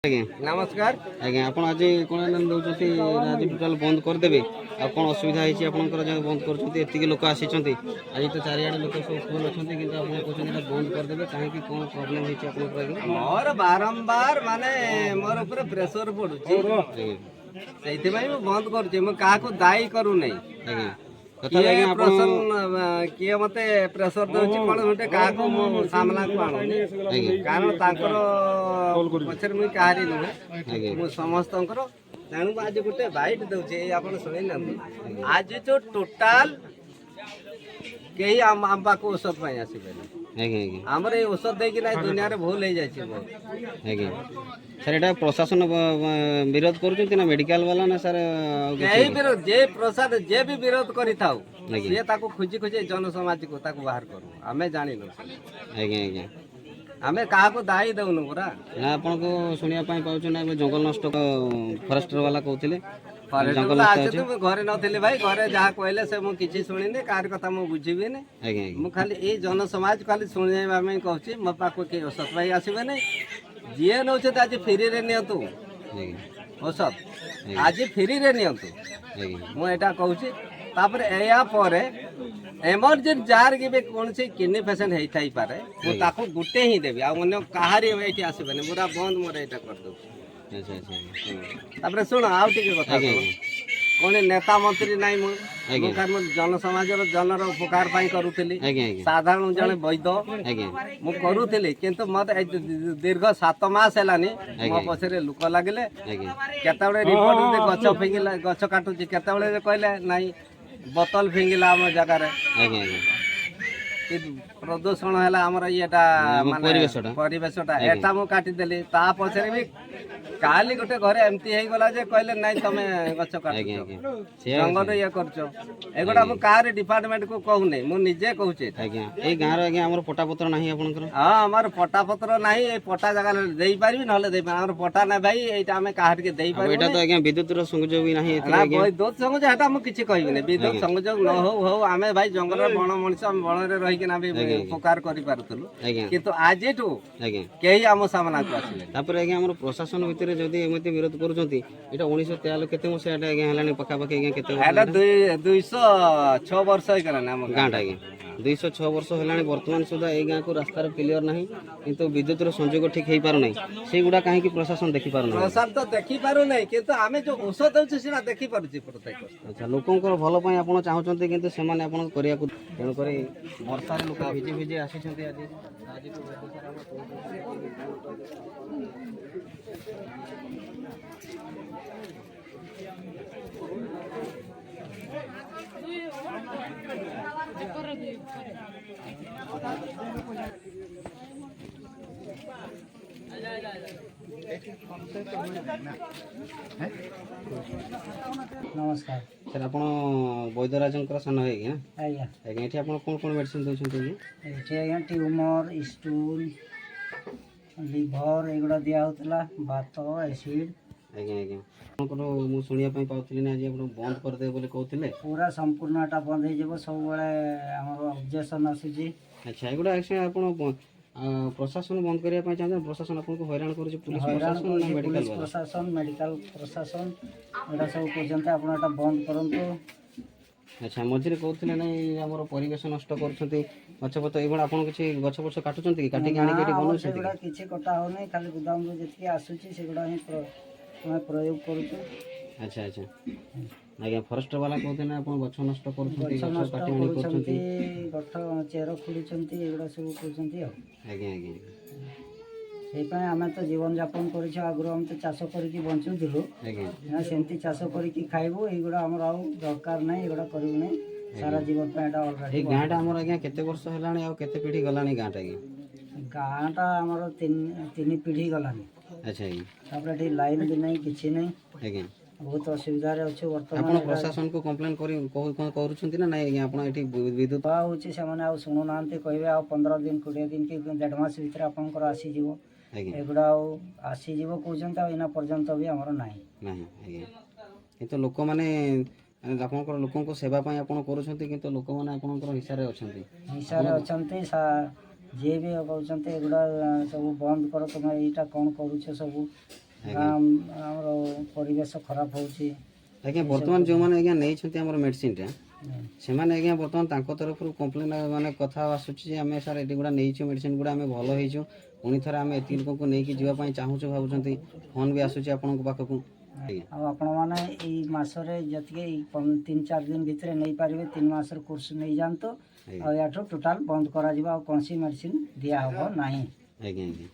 नमस्कार आज्ञा आप आज कौन दौरान आज टोटाल बंद करदे आ कौन असुविधा है बंद कर लोक आसी आज तो चारिआडे लोक सब फुल अच्छा कि कहते बंद करदे कहीं कौन प्रोब्लेम है मोर बारंबार माने मोर ऊपर प्रेशर पड़ुची बंद कर दायी करू नहीं किए मत प्रेसर दौर कौन गोटे क्या सामना को आणुनी कारण पचर मुझे कहारी नुहे मु समस्त तेणु आज गोटे बाइट दूचे आप शुणी आज जो टोटाल कई आम पाक औषध आसबे आमर ये औषध देकी ना दुनिया रे भूल हो जाए सर एटा प्रशासन विरोध करूँ ना मेडिकल वाला ना सर यही विरोध जे प्रसाद जे भी विरोध करी थाउ से ताको खोजी खोजी जन समाज को ताको बाहर करू आमे जानि नो आज्ञा आज्ञा आमे काहा को दाई दउनु पूरा ना आपन को सुनिया पाई पाउछु ना जंगल नष्ट फॉरेस्टर वाला कहथिले जंगल आज तो घरे नथिले भाई घरे जहा कहले से मु किछि सुनिने कार कथा मु बुझिबे ने आज्ञा मु खाली ए जन समाज खाली सुनिबा में कहछि म पाको के औषध भाई आसीबे ने जे नउछ त आज फ्री रे नियतु औषध आज फ्री रे नियतु मु एटा कहछि तापर एया परे एमरजेंसी जार के कौन से किडनी पेशेंट होता ही पारे ताको गुटे ही देवी आने कहारी ये आसबे पूरा बंद मोर यहाँ कर दो शुण आउ कथा कौन नेता मंत्री नाई मु जन समाज जनर उपकार करुली साधारण जड़े वैद मु करुली किंतु मत दीर्घ 7 मास है मो पछरे लोक लगे केत रिपोर्ट गछ फिंगिला गछ काटुची केत कहले नाई बोतल फिंगिला आम जगार प्रदूषण है आमर येटा परिवेशटा एटा मु काटिदेली ता पछरे भी काली गोटे घरे एमती हो गला जे कहले नहीं तुम गछ काट जंगल ये करछो एगोटा मु कार डिपार्टमेंट को कहू नहीं मु निजे कहूचे आज्ञा ए गां रे आज्ञा हमर पटा पत्र नाही आपनकर हां हमर पटा पत्र नाही ए पटा जगह देई पारबी नले देई हमर पटा ना भाई एटा हमें काहर के देई पारबी एटा तो आज्ञा विद्युत रो संयोग भी नाही ना विद्युत संयोग हटा मु किछि कहबी नै विद्युत संयोग न हो हमें भाई जंगल बण मनुष्य हम बण रे रही के ना भी उपकार करि पारतलु किंतु आज एटू आज्ञा केही हम सामना को आसिले तापर आज्ञा हमर प्रशासन भीतर जदी एमते विरोध करूछंती एटा 1943 केते मसे एटा आज्ञा हलानी पक्का पक्का आज्ञा केते एटा 206 वर्ष हो गला ना गांटा आज्ञा 206 वर्ष हलानी वर्तमान सुधा ए गां को रास्ता क्लियर नाही किंतु विद्युत रो संयोग ठीक हेई पारु नै से गुडा काहे कि प्रशासन देखि पारु नै प्रशासन तो देखि पारु नै किंतु आमे जो औषध दउछ सेना देखि पारु छी प्रत्येक अच्छा लोकन को भलो पई आपण चाहउछंती किंतु से माने आपण करिया को तेन करे वर्षा रे लोक भिजी भिजी आसी छंती आज तो नमस्कार सर आप वैद्यराज सान है कि आज्ञा आज्ञा ये आप कौन कौन मेडिसिन दौरान ये आज्ञा ट्यूमर स्टूल लिभर एगुड़ा दिया होता भात एसिड आज्ञा आज्ञा आपको शुणा पाती ना आज आप बंद करदे बोले कहते पूरा संपूर्ण एटा बंद हो सब आमर ऑब्जेक्शन आसूची अच्छा एगुड़ा एक्चुअली आप प्रशासन बंद करने चाहते प्रशासन आपको हैरान कर पुलिस प्रशासन मेडिकल प्रशासन एटा सब कहते आप बंद करूँ अच्छा मझे कहते ना आम परिवेश नष्ट कर गछपत ये आप किसी गछपछ काटुंट कि काटिक आना किसी कटा हो खाली गोदाम जी आसूची से प्रयोग करूँ अच्छा अच्छा आज्ञा फॉरेस्ट वाला कहते ना आप गछ नष्ट कर चेर खोलुंट एगुड़ा सब कहते आज्ञा आज्ञा से आम तो जीवन यापन कर हम तो चाष करके बंचुलु सेमती चाष करके खाइबू युवा आम दरकार ना युवा करूँ ना सारा जीवन ये गाँटा आम आज्ञा केते वर्ष है केते पीढ़ी गलानी गाँटा गाँटा आमर तीन पीढ़ी गलानी अच्छा तापर लाइन भी नहीं किसी नहीं आज्ञा बहुत असुविधा अच्छे बर्तमान आप प्रशासन को कंप्लेन कर विद्युत होची से शुणु ना कहे आ 15 दिन 20 दिन कि 1.5 मास भीतर आपंकर आसीज एगुड़ा आसीज कहते इना पर्यंत भी आमर ना किंतु लोक मैंने आपंकर लोक सेवा आप कर लोक मैंने हिसाब अच्छा जी भी कहते एगुड़ा सब बंद कर तुम यहाँ कौन करुच सब ଆମର ପରିବେଶ ଖରାପ ହେଉଛି। ଆଜ୍ଞା ବର୍ତ୍ତମାନ ଯେଉଁମାନେ ଆଜ୍ଞା ନେଇଛନ୍ତି ଆମର ମେଡ଼ିସିନଟା ସେମାନେ ଆଜ୍ଞା ବର୍ତ୍ତମାନ ତାଙ୍କ ତରଫରୁ କମ୍ପ୍ଲେନ୍ ମାନେ କଥା ଆସୁଛି ଯେ ଆମେ ସାର୍ ଏଠି ଗୁଡ଼ା ନେଇଛୁ ମେଡ଼ିସିନ ଗୁଡ଼ା ଆମେ ଭଲ ହେଇଛୁ, ପୁଣି ଥରେ ଆମେ ଏତିକି ଲୋକଙ୍କୁ ନେଇକି ଯିବା ପାଇଁ ଚାହୁଁଛୁ ଭାବୁଛନ୍ତି, ଫୋନ୍ ବି ଆସୁଛି ଆପଣଙ୍କ ପାଖକୁ। ଆଜ୍ଞା ଆଉ ଆପଣମାନେ ଏଇ ମାସରେ ଯେତିକି 3-4 ଦିନ ଭିତରେ ନେଇପାରିବେ, 3 ମାସର କୋର୍ସ ନେଇଯାଆନ୍ତୁ। ଆଉ ଏହାଠୁ ଟୋଟାଲ୍ ବନ୍ଦ କରାଯିବ, ଆଉ କୌଣସି ମେଡ଼ିସିନ ଦିଆହେବ ନାହିଁ। ଆଜ୍ଞା ଆଜ୍ଞା